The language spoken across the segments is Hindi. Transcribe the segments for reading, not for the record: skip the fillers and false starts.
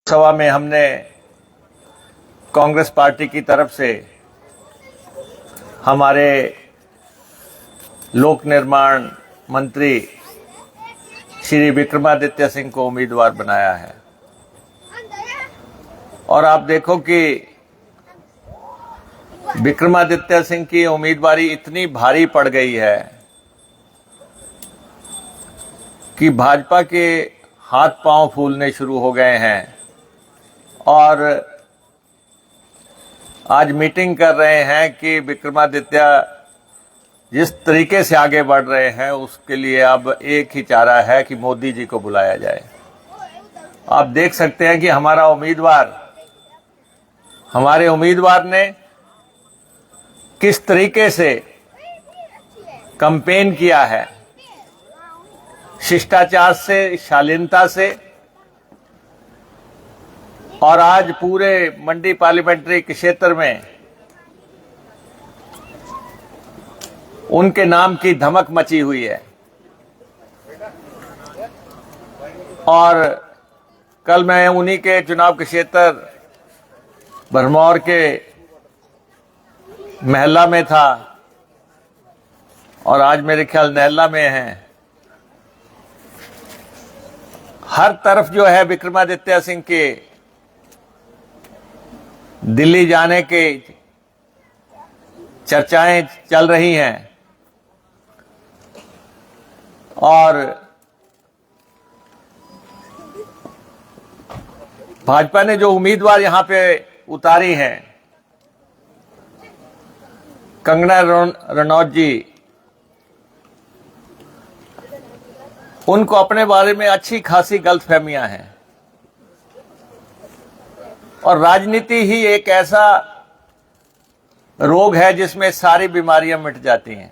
सभा में हमने कांग्रेस पार्टी की तरफ से हमारे लोक निर्माण मंत्री श्री विक्रमादित्य सिंह को उम्मीदवार बनाया है। और आप देखो कि विक्रमादित्य सिंह की उम्मीदवारी इतनी भारी पड़ गई है कि भाजपा के हाथ पांव फूलने शुरू हो गए हैं और आज मीटिंग कर रहे हैं कि विक्रमादित्य जिस तरीके से आगे बढ़ रहे हैं उसके लिए अब एक ही चारा है कि मोदी जी को बुलाया जाए। आप देख सकते हैं कि हमारे उम्मीदवार ने किस तरीके से कैंपेन किया है, शिष्टाचार से, शालीनता से। और आज पूरे मंडी पार्लियामेंट्री क्षेत्र में उनके नाम की धमक मची हुई है। और कल मैं उन्हीं के चुनाव के क्षेत्र भरमौर के महला में था और आज मेरे ख्याल नहला में हैं। हर तरफ जो है विक्रमादित्य सिंह के दिल्ली जाने के चर्चाएं चल रही हैं और भाजपा ने जो उम्मीदवार यहां पे उतारी हैं, कंगना रनौत जी, उनको अपने बारे में अच्छी खासी गलतफहमियां हैं। और राजनीति ही एक ऐसा रोग है जिसमें सारी बीमारियां मिट जाती हैं।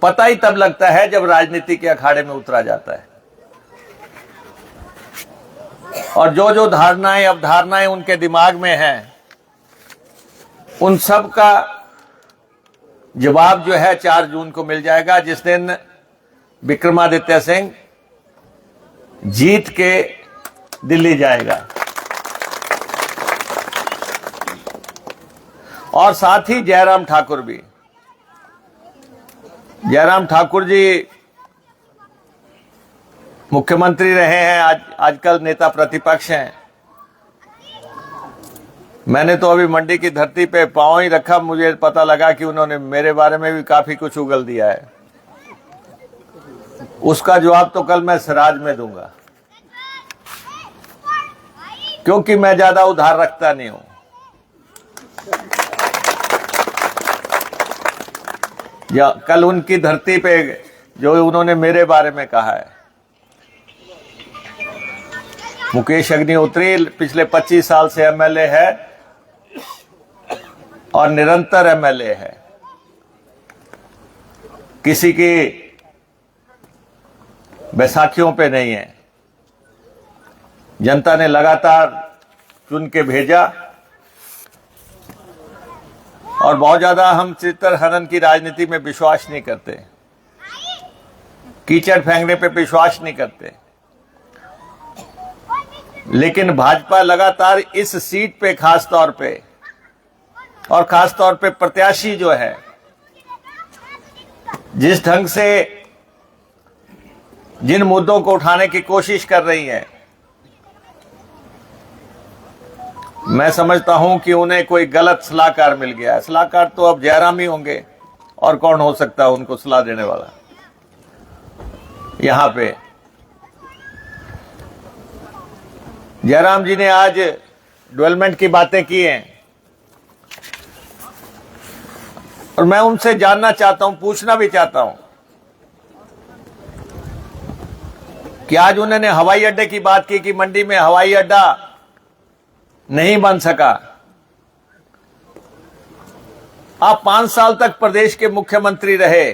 पता ही तब लगता है जब राजनीति के अखाड़े में उतरा जाता है। और जो जो धारणाएं अवधारणाएं उनके दिमाग में हैं, उन सब का जवाब जो है 4 जून को मिल जाएगा, जिस दिन विक्रमादित्य सिंह जीत के दिल्ली जाएगा। और साथ ही जयराम ठाकुर भी। जयराम ठाकुर जी मुख्यमंत्री रहे हैं, आजकल नेता प्रतिपक्ष हैं। मैंने तो अभी मंडी की धरती पे पांव ही रखा, मुझे पता लगा कि उन्होंने मेरे बारे में भी काफी कुछ उगल दिया है। उसका जवाब तो कल मैं सिराज में दूंगा, क्योंकि मैं ज्यादा उधार रखता नहीं हूं। या कल उनकी धरती पे जो उन्होंने मेरे बारे में कहा है, मुकेश अग्निहोत्री पिछले 25 साल से एमएलए है और निरंतर एमएलए है, किसी की बैसाखियों पे नहीं है। जनता ने लगातार चुन के भेजा और बहुत ज्यादा हम चित्तर हनन की राजनीति में विश्वास नहीं करते, कीचड़ फेंकने पे विश्वास नहीं करते। लेकिन भाजपा लगातार इस सीट पे खास तौर पे प्रत्याशी जो है, जिस ढंग से जिन मुद्दों को उठाने की कोशिश कर रही है, मैं समझता हूं कि उन्हें कोई गलत सलाहकार मिल गया है। सलाहकार तो अब जयराम ही होंगे, और कौन हो सकता है उनको सलाह देने वाला। यहां पे जयराम जी ने आज डेवलपमेंट की बातें की हैं और मैं उनसे जानना चाहता हूं, पूछना भी चाहता हूं कि आज उन्होंने हवाई अड्डे की बात की कि मंडी में हवाई अड्डा नहीं बन सका। आप 5 साल तक प्रदेश के मुख्यमंत्री रहे,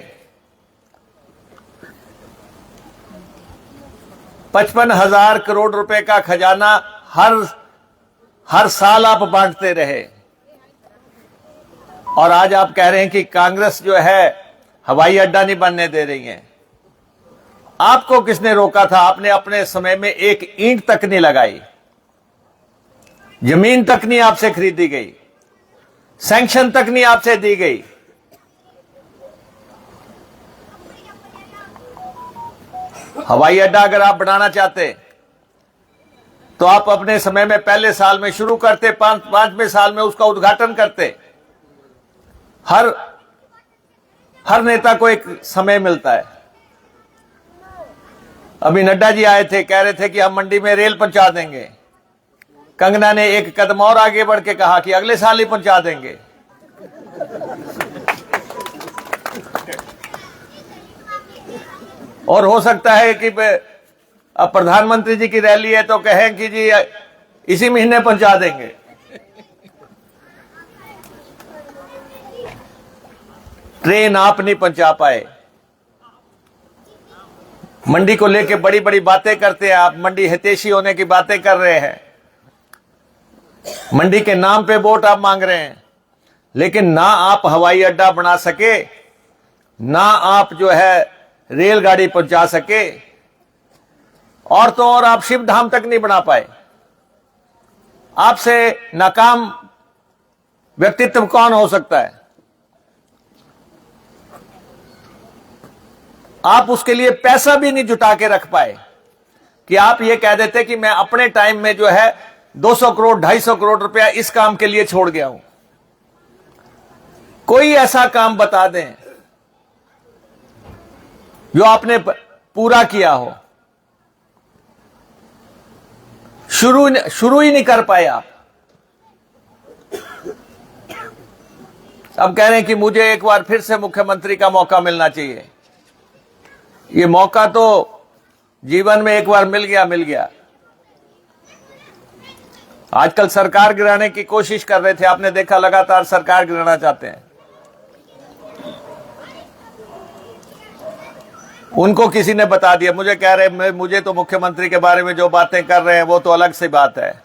55,000 करोड़ रुपए का खजाना हर साल आप बांटते रहे, और आज आप कह रहे हैं कि कांग्रेस जो है हवाई अड्डा नहीं बनने दे रही है। आपको किसने रोका था? आपने अपने समय में एक ईंट तक नहीं लगाई। जमीन तक नहीं आपसे खरीदी गई, सैंक्शन तक नहीं आपसे दी गई। हवाई अड्डा अगर आप बनाना चाहते तो आप अपने समय में पहले साल में शुरू करते, पांचवें साल में उसका उद्घाटन करते। हर नेता को एक समय मिलता है। अभी नड्डा जी आए थे, कह रहे थे कि हम मंडी में रेल पहुंचा देंगे। कंगना ने एक कदम और आगे बढ़ के कहा कि अगले साल ही पहुंचा देंगे। और हो सकता है कि अब प्रधानमंत्री जी की रैली है तो कहें कि जी इसी महीने पहुंचा देंगे। ट्रेन आप नहीं पहुंचा पाए। मंडी को लेके बड़ी बड़ी बातें करते हैं आप, मंडी हितैषी होने की बातें कर रहे हैं, मंडी के नाम पे वोट आप मांग रहे हैं, लेकिन ना आप हवाई अड्डा बना सके, ना आप जो है रेलगाड़ी पहुंचा सके, और तो और आप शिव धाम तक नहीं बना पाए। आपसे नाकाम व्यक्तित्व कौन हो सकता है? आप उसके लिए पैसा भी नहीं जुटा के रख पाए कि आप ये कह देते कि मैं अपने टाइम में जो है 200 करोड़ 250 करोड़ रुपया इस काम के लिए छोड़ गया हूं। कोई ऐसा काम बता दें जो आपने पूरा किया हो। शुरू ही नहीं कर पाए आप। अब कह रहे हैं कि मुझे एक बार फिर से मुख्यमंत्री का मौका मिलना चाहिए। ये मौका तो जीवन में एक बार मिल गया। आजकल सरकार गिराने की कोशिश कर रहे थे, आपने देखा, लगातार सरकार गिराना चाहते हैं। उनको किसी ने बता दिया, मुझे कह रहे मुझे तो मुख्यमंत्री के बारे में जो बातें कर रहे हैं वो तो अलग सी बात है,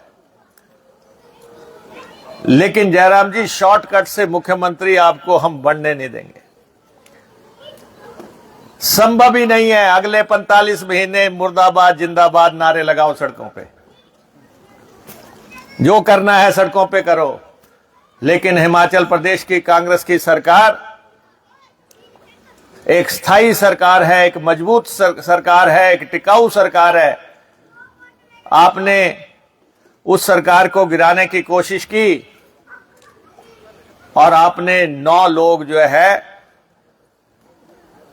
लेकिन जयराम जी शॉर्टकट से मुख्यमंत्री आपको हम बनने नहीं देंगे। संभव ही नहीं है। अगले 45 महीने मुर्दाबाद जिंदाबाद नारे लगाओ सड़कों पे, जो करना है सड़कों पे करो, लेकिन हिमाचल प्रदेश की कांग्रेस की सरकार एक स्थायी सरकार है, एक मजबूत सरकार है, एक टिकाऊ सरकार है। आपने उस सरकार को गिराने की कोशिश की और आपने 9 लोग जो है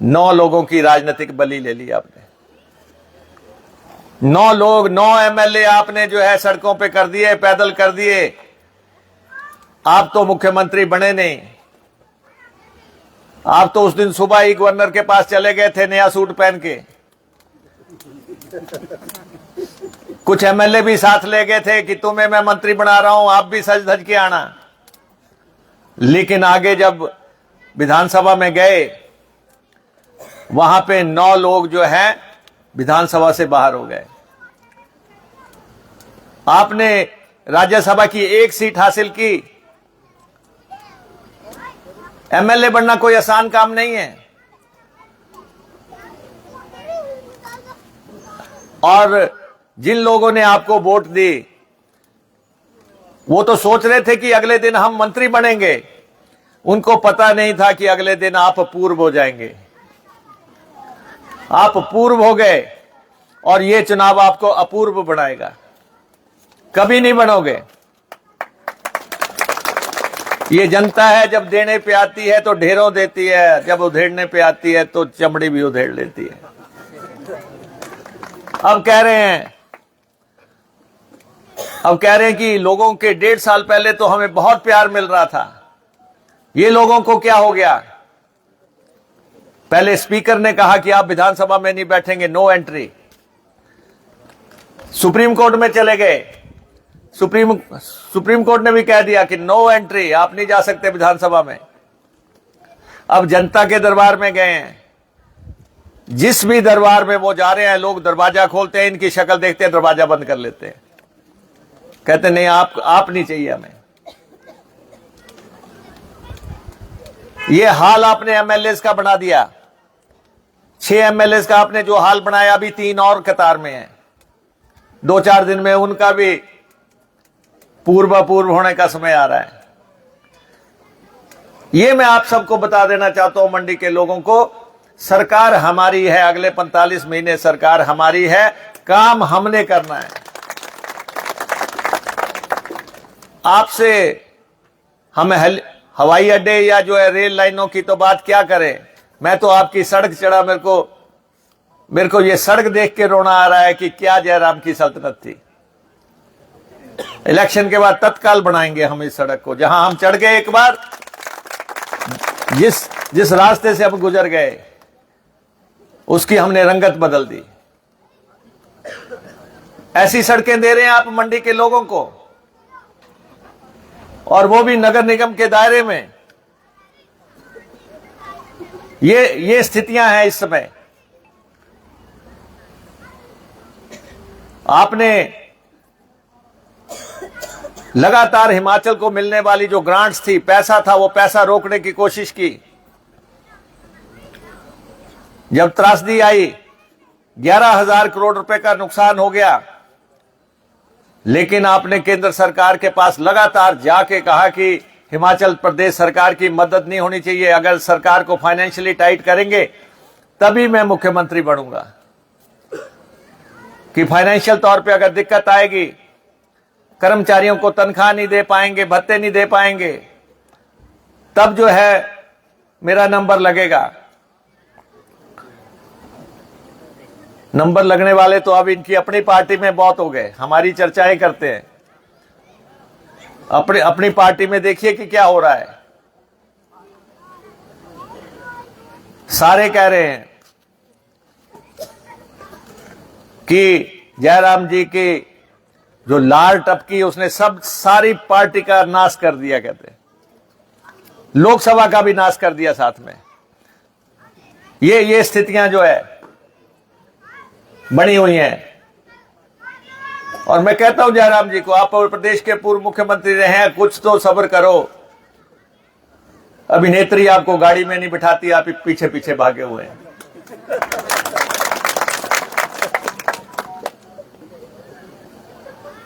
9 लोगों की राजनीतिक बलि ले ली आपने। 9 लोग, 9 एमएलए आपने जो है सड़कों पे कर दिए, पैदल कर दिए। आप तो मुख्यमंत्री बने नहीं। आप तो उस दिन सुबह ही गवर्नर के पास चले गए थे नया सूट पहन के। कुछ एमएलए भी साथ ले गए थे कि तुम्हें मैं मंत्री बना रहा हूं, आप भी सज धज के आना। लेकिन आगे जब विधानसभा में गए, वहां पे 9 लोग जो हैं विधानसभा से बाहर हो गए। आपने राज्यसभा की 1 सीट हासिल की। एमएलए बनना कोई आसान काम नहीं है। और जिन लोगों ने आपको वोट दी, वो तो सोच रहे थे कि अगले दिन हम मंत्री बनेंगे। उनको पता नहीं था कि अगले दिन आप पूर्व हो जाएंगे। आप पूर्व हो गए और ये चुनाव आपको अपूर्व बनाएगा। कभी नहीं बनोगे। ये जनता है, जब देने पे आती है तो ढेरों देती है, जब उधेड़ने पे आती है तो चमड़ी भी उधेड़ लेती है। अब कह रहे हैं कि लोगों के 1.5 साल पहले तो हमें बहुत प्यार मिल रहा था, ये लोगों को क्या हो गया? पहले स्पीकर ने कहा कि आप विधानसभा में नहीं बैठेंगे, नो एंट्री। सुप्रीम कोर्ट में चले गए, सुप्रीम कोर्ट ने भी कह दिया कि नो एंट्री, आप नहीं जा सकते विधानसभा में। अब जनता के दरबार में गए हैं। जिस भी दरबार में वो जा रहे हैं, लोग दरवाजा खोलते हैं, इनकी शक्ल देखते हैं, दरवाजा बंद कर लेते हैं, कहते नहीं आप नहीं चाहिए हमें। ये हाल आपने एमएलए का बना दिया। 6 एमएलए का आपने जो हाल बनाया, अभी 3 और कतार में हैं। 2-4 दिन में उनका भी पूर्वापूर्व होने का समय आ रहा है। ये मैं आप सबको बता देना चाहता हूं, मंडी के लोगों को, सरकार हमारी है, अगले 45 महीने सरकार हमारी है, काम हमने करना है। आपसे हम हवाई अड्डे या जो है रेल लाइनों की तो बात क्या करें। मैं तो आपकी सड़क चढ़ा, मेरे को ये सड़क देख के रोना आ रहा है कि क्या जयराम की सल्तनत थी। इलेक्शन के बाद तत्काल बनाएंगे हम इस सड़क को, जहां हम चढ़ गए एक बार, जिस रास्ते से हम गुजर गए उसकी हमने रंगत बदल दी। ऐसी सड़कें दे रहे हैं आप मंडी के लोगों को, और वो भी नगर निगम के दायरे में। ये स्थितियां हैं इस समय। आपने लगातार हिमाचल को मिलने वाली जो ग्रांट्स थी, पैसा था, वो पैसा रोकने की कोशिश की। जब त्रासदी आई, 11,000 करोड़ रुपए का नुकसान हो गया, लेकिन आपने केंद्र सरकार के पास लगातार जाके कहा कि हिमाचल प्रदेश सरकार की मदद नहीं होनी चाहिए, अगर सरकार को फाइनेंशियली टाइट करेंगे तभी मैं मुख्यमंत्री बनूंगा। कि फाइनेंशियल तौर पे अगर दिक्कत आएगी, कर्मचारियों को तनख्वाह नहीं दे पाएंगे, भत्ते नहीं दे पाएंगे, तब जो है मेरा नंबर लगेगा। नंबर लगने वाले तो अब इनकी अपनी पार्टी में बहुत हो गए, हमारी चर्चाएं करते हैं। अपनी पार्टी में देखिए कि क्या हो रहा है। सारे कह रहे हैं कि जयराम जी की जो लाल टपकी उसने सारी पार्टी का नाश कर दिया, कहते हैं लोकसभा का भी नाश कर दिया साथ में। ये स्थितियां जो है बनी हुई हैं। और मैं कहता हूं जयराम जी को, आप प्रदेश के पूर्व मुख्यमंत्री रहे हैं, कुछ तो सब्र करो। अभिनेत्री आपको गाड़ी में नहीं बिठाती, आप पीछे पीछे भागे हुए हैं।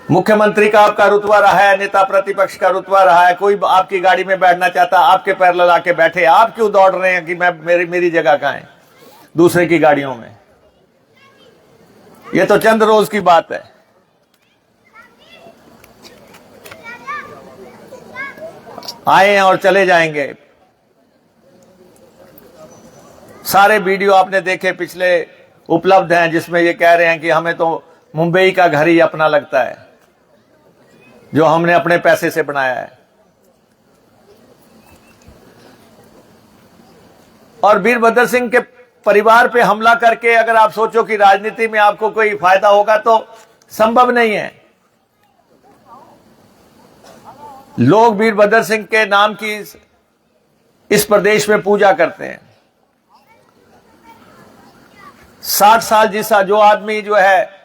मुख्यमंत्री का आपका रुतबा रहा है, नेता प्रतिपक्ष का रुतबा रहा है, कोई आपकी गाड़ी में बैठना चाहता, आपके पैर लगा के बैठे। आप क्यों दौड़ रहे हैं कि मेरी जगह कहां है दूसरे की गाड़ियों में। ये तो चंद रोज की बात है। आए हैं और चले जाएंगे। सारे वीडियो आपने देखे पिछले उपलब्ध हैं, जिसमें ये कह रहे हैं कि हमें तो मुंबई का घर ही अपना लगता है, जो हमने अपने पैसे से बनाया है। और वीरभद्र सिंह के परिवार पे हमला करके अगर आप सोचो कि राजनीति में आपको कोई फायदा होगा, तो संभव नहीं है। लोग वीरभद्र सिंह के नाम की इस प्रदेश में पूजा करते हैं। 60 साल जो आदमी जो है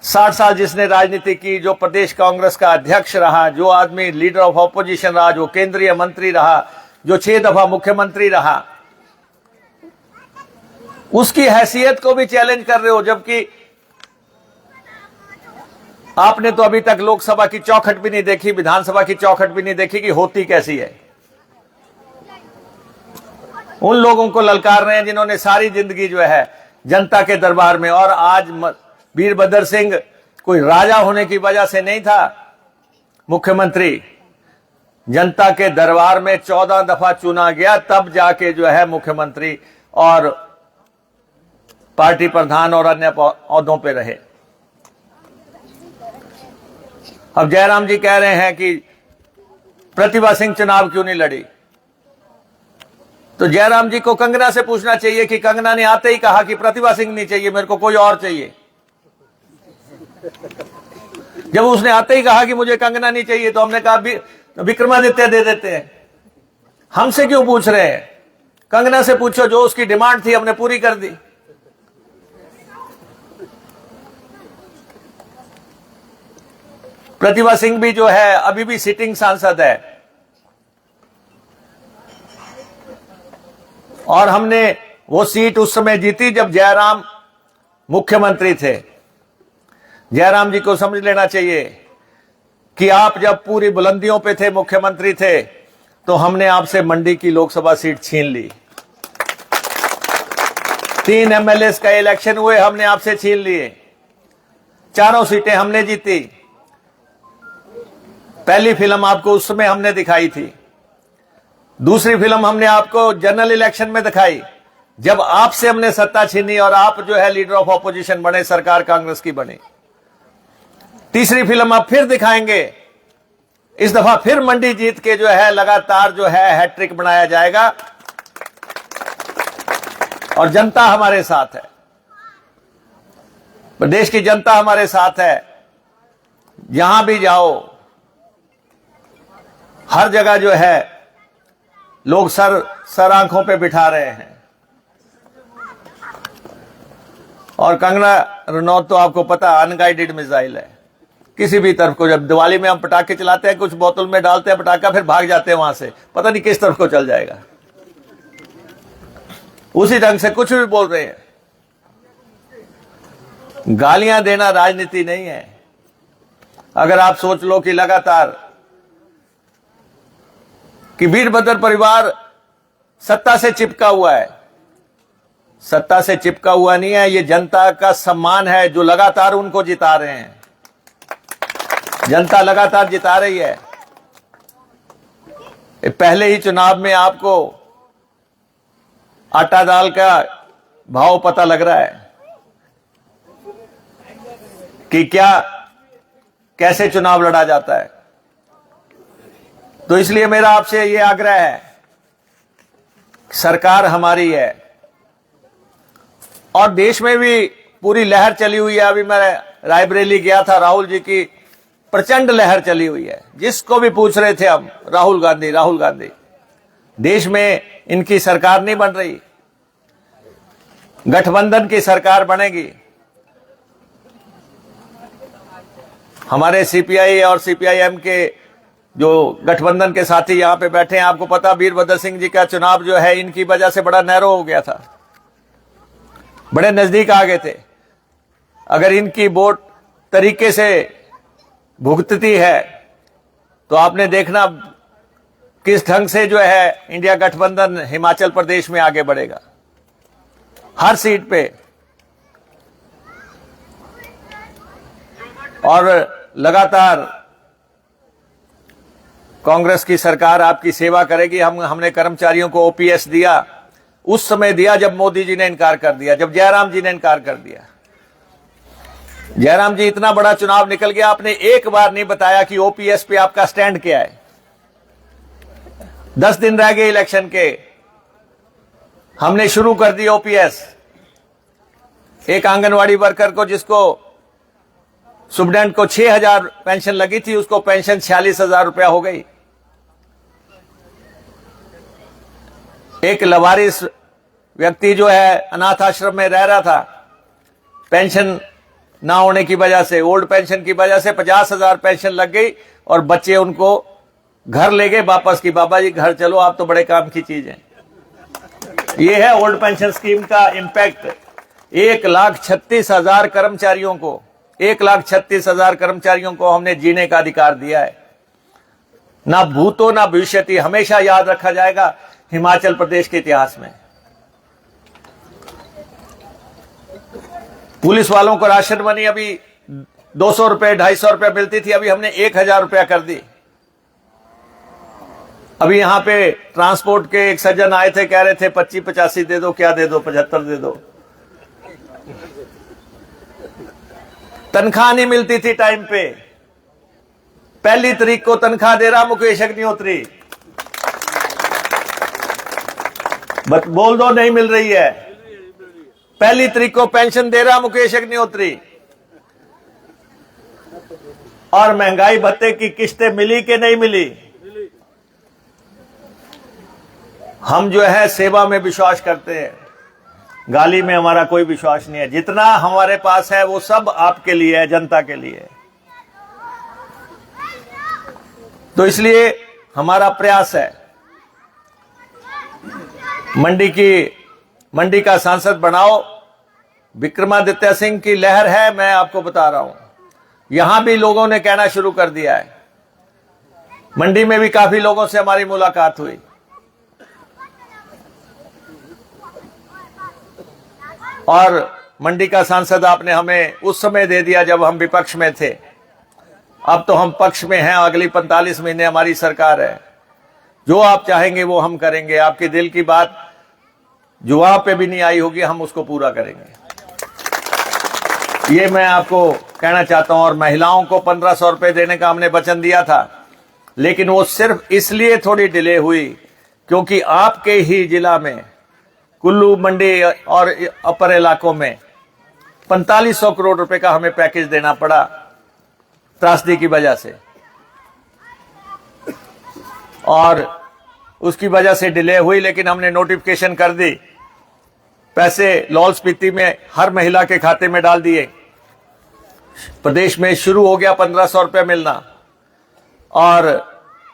60 साल जिसने राजनीति की, जो प्रदेश कांग्रेस का अध्यक्ष रहा, जो आदमी लीडर ऑफ ऑपोजिशन रहा, जो केंद्रीय मंत्री रहा, जो 6 दफा मुख्यमंत्री रहा, उसकी हैसियत को भी चैलेंज कर रहे हो। जबकि आपने तो अभी तक लोकसभा की चौखट भी नहीं देखी, विधानसभा की चौखट भी नहीं देखी कि होती कैसी है। उन लोगों को ललकार रहे हैं जिन्होंने सारी जिंदगी जो है जनता के दरबार में। और आज वीरभद्र सिंह कोई राजा होने की वजह से नहीं था मुख्यमंत्री, जनता के दरबार में 14 दफा चुना गया, तब जाके जो है मुख्यमंत्री और पार्टी प्रधान और अन्य ओहदों पे रहे। अब जयराम जी कह रहे हैं कि प्रतिभा सिंह चुनाव क्यों नहीं लड़ी, तो जयराम जी को कंगना से पूछना चाहिए कि कंगना ने आते ही कहा कि प्रतिभा सिंह नहीं चाहिए, मेरे को कोई और चाहिए। जब उसने आते ही कहा कि मुझे कंगना नहीं चाहिए, तो हमने कहा विक्रमादित्य दे देते हैं। हमसे क्यों पूछ रहे हैं? कंगना से पूछो, जो उसकी डिमांड थी हमने पूरी कर दी। प्रतिभा सिंह भी जो है अभी भी सिटिंग सांसद है, और हमने वो सीट उस समय जीती जब जयराम मुख्यमंत्री थे। जयराम जी को समझ लेना चाहिए कि आप जब पूरी बुलंदियों पे थे, मुख्यमंत्री थे, तो हमने आपसे मंडी की लोकसभा सीट छीन ली। 3 एमएलए का इलेक्शन हुए, हमने आपसे छीन लिए। 4 सीटें हमने जीती। पहली फिल्म आपको उस समय हमने दिखाई थी। दूसरी फिल्म हमने आपको जनरल इलेक्शन में दिखाई, जब आपसे हमने सत्ता छीनी और आप जो है लीडर ऑफ ऑपोजिशन बने, सरकार कांग्रेस की बनी। तीसरी फिल्म अब फिर दिखाएंगे। इस दफा फिर मंडी जीत के जो है लगातार जो है हैट्रिक बनाया जाएगा और जनता हमारे साथ है, प्रदेश की जनता हमारे साथ है। जहां भी जाओ, हर जगह जो है लोग सर आंखों पे बिठा रहे हैं। और कंगना रनौत तो आपको पता अनगाइडेड मिसाइल है। किसी भी तरफ को, जब दिवाली में हम पटाखे चलाते हैं, कुछ बोतल में डालते हैं पटाखा, फिर भाग जाते हैं वहां से, पता नहीं किस तरफ को चल जाएगा। उसी ढंग से कुछ भी बोल रहे हैं। गालियां देना राजनीति नहीं है। अगर आप सोच लो कि लगातार कि वीरभद्र परिवार सत्ता से चिपका हुआ है, सत्ता से चिपका हुआ नहीं है, ये जनता का सम्मान है जो लगातार उनको जिता रहे हैं। जनता लगातार जिता रही है। पहले ही चुनाव में आपको आटा दाल का भाव पता लग रहा है कि कैसे चुनाव लड़ा जाता है। तो इसलिए मेरा आपसे यह आग्रह है, सरकार हमारी है और देश में भी पूरी लहर चली हुई है। अभी मैं रायबरेली गया था, राहुल जी की प्रचंड लहर चली हुई है। जिसको भी पूछ रहे थे हम, राहुल गांधी राहुल गांधी। देश में इनकी सरकार नहीं बन रही, गठबंधन की सरकार बनेगी। हमारे सीपीआई और सीपीआईएम के जो गठबंधन के साथी यहां पे बैठे हैं, आपको पता वीरभद्र सिंह जी का चुनाव जो है इनकी वजह से बड़ा नैरो हो गया था, बड़े नजदीक आ गए थे। अगर इनकी वोट तरीके से भुगतती है तो आपने देखना किस ढंग से जो है इंडिया गठबंधन हिमाचल प्रदेश में आगे बढ़ेगा हर सीट पे। और लगातार कांग्रेस की सरकार आपकी सेवा करेगी। हमने कर्मचारियों को ओपीएस दिया, उस समय दिया जब मोदी जी ने इनकार कर दिया, जब जयराम जी ने इनकार कर दिया। जयराम जी, इतना बड़ा चुनाव निकल गया, आपने एक बार नहीं बताया कि ओपीएस पे आपका स्टैंड क्या है। 10 दिन रह गए इलेक्शन के, हमने शुरू कर दी ओपीएस। एक आंगनवाड़ी वर्कर को, जिसको सुप्रीडेंट को 6,000 पेंशन लगी थी, उसको पेंशन 46,000 रुपया हो गई। एक लवारिस व्यक्ति जो है अनाथ आश्रम में रह रहा था, पेंशन ना होने की वजह से, ओल्ड पेंशन की वजह से 50,000 पेंशन लग गई और बच्चे उनको घर ले गए वापस की, बाबा जी घर चलो, आप तो बड़े काम की चीज है। ये है ओल्ड पेंशन स्कीम का इंपैक्ट। 1,36,000 कर्मचारियों को 1,36,000 कर्मचारियों को हमने जीने का अधिकार दिया है। ना भूतो ना भविष्यति, हमेशा याद रखा जाएगा हिमाचल प्रदेश के इतिहास में। पुलिस वालों को राशन मनी अभी 200 रुपए 250 रुपए मिलती थी, अभी हमने 1,000 रुपया कर दी। अभी यहां पे ट्रांसपोर्ट के एक सज्जन आए थे, कह रहे थे 25-85 दे दो, क्या दे दो, 75 दे दो। तनख्वाह नहीं मिलती थी टाइम पे। 1 तारीख को तनख्वाह दे रहा मुकेश अग्निहोत्री, बोल दो नहीं मिल रही है। 1 तारीख को पेंशन दे रहा मुकेश अग्निहोत्री। और महंगाई भत्ते की किस्तें मिली कि नहीं मिली। हम जो है सेवा में विश्वास करते हैं, गाली में हमारा कोई विश्वास नहीं है। जितना हमारे पास है वो सब आपके लिए है, जनता के लिए। तो इसलिए हमारा प्रयास है मंडी का सांसद बनाओ। विक्रमादित्य सिंह की लहर है, मैं आपको बता रहा हूं। यहां भी लोगों ने कहना शुरू कर दिया है मंडी में भी काफी लोगों से हमारी मुलाकात हुई। और मंडी का सांसद आपने हमें उस समय दे दिया जब हम विपक्ष में थे। अब तो हम पक्ष में हैं, अगली 45 महीने हमारी सरकार है। जो आप चाहेंगे वो हम करेंगे। आपके दिल की बात जो वहां पे भी नहीं आई होगी, हम उसको पूरा करेंगे। ये मैं आपको कहना चाहता हूं। और महिलाओं को 1500 रुपए देने का हमने वचन दिया था, लेकिन वो सिर्फ इसलिए थोड़ी डिले हुई क्योंकि आपके ही जिला में कुल्लू, मंडी और अपर इलाकों में 4500 करोड़ रुपए का हमें पैकेज देना पड़ा त्रासदी की वजह से, और उसकी वजह से डिले हुई। लेकिन हमने नोटिफिकेशन कर दी, पैसे लाहौल स्पीति में हर महिला के खाते में डाल दिए। प्रदेश में शुरू हो गया 1500 रुपये मिलना। और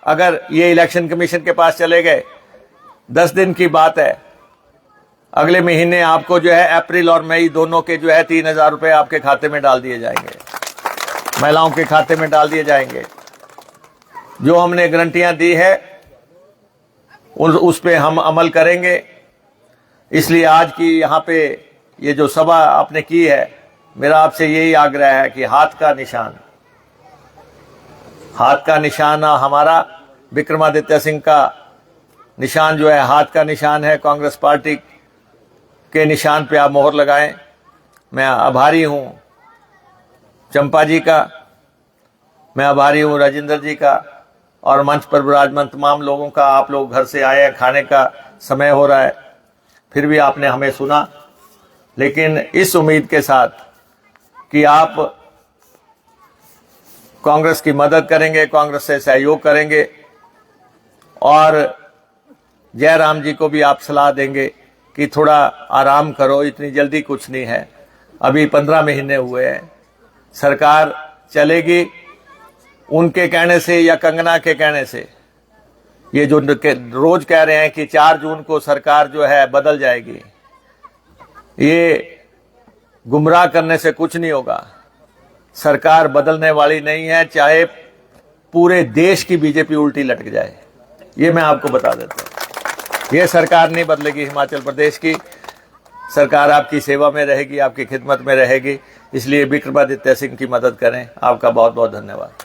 अगर ये इलेक्शन कमीशन के पास चले गए, 10 दिन की बात है, अगले महीने आपको जो है अप्रैल और मई दोनों के जो है 3000 रुपये आपके खाते में डाल दिए जाएंगे, महिलाओं के खाते में डाल दिए जाएंगे। जो हमने गारंटियां दी है उस पे हम अमल करेंगे। इसलिए आज की यहाँ पे ये जो सभा आपने की है, मेरा आपसे यही आग्रह है कि हाथ का निशान हमारा विक्रमादित्य सिंह का निशान जो है हाथ का निशान है। कांग्रेस पार्टी के निशान पे आप मोहर लगाएं। मैं आभारी हूं चंपा जी का, मैं आभारी हूं राजेंद्र जी का, और मंच पर विराजमान तमाम लोगों का। आप लोग घर से आए हैं, खाने का समय हो रहा है, फिर भी आपने हमें सुना, लेकिन इस उम्मीद के साथ कि आप कांग्रेस की मदद करेंगे, कांग्रेस से सहयोग करेंगे, और जयराम जी को भी आप सलाह देंगे कि थोड़ा आराम करो, इतनी जल्दी कुछ नहीं है, अभी 15 महीने हुए हैं, सरकार चलेगी। उनके कहने से या कंगना के कहने से, ये जो रोज कह रहे हैं कि 4 जून को सरकार जो है बदल जाएगी, ये गुमराह करने से कुछ नहीं होगा। सरकार बदलने वाली नहीं है, चाहे पूरे देश की बीजेपी उल्टी लटक जाए, ये मैं आपको बता देता हूं। ये सरकार नहीं बदलेगी। हिमाचल प्रदेश की सरकार आपकी सेवा में रहेगी, आपकी खिदमत में रहेगी। इसलिए विक्रमादित्य सिंह की मदद करें। आपका बहुत बहुत धन्यवाद।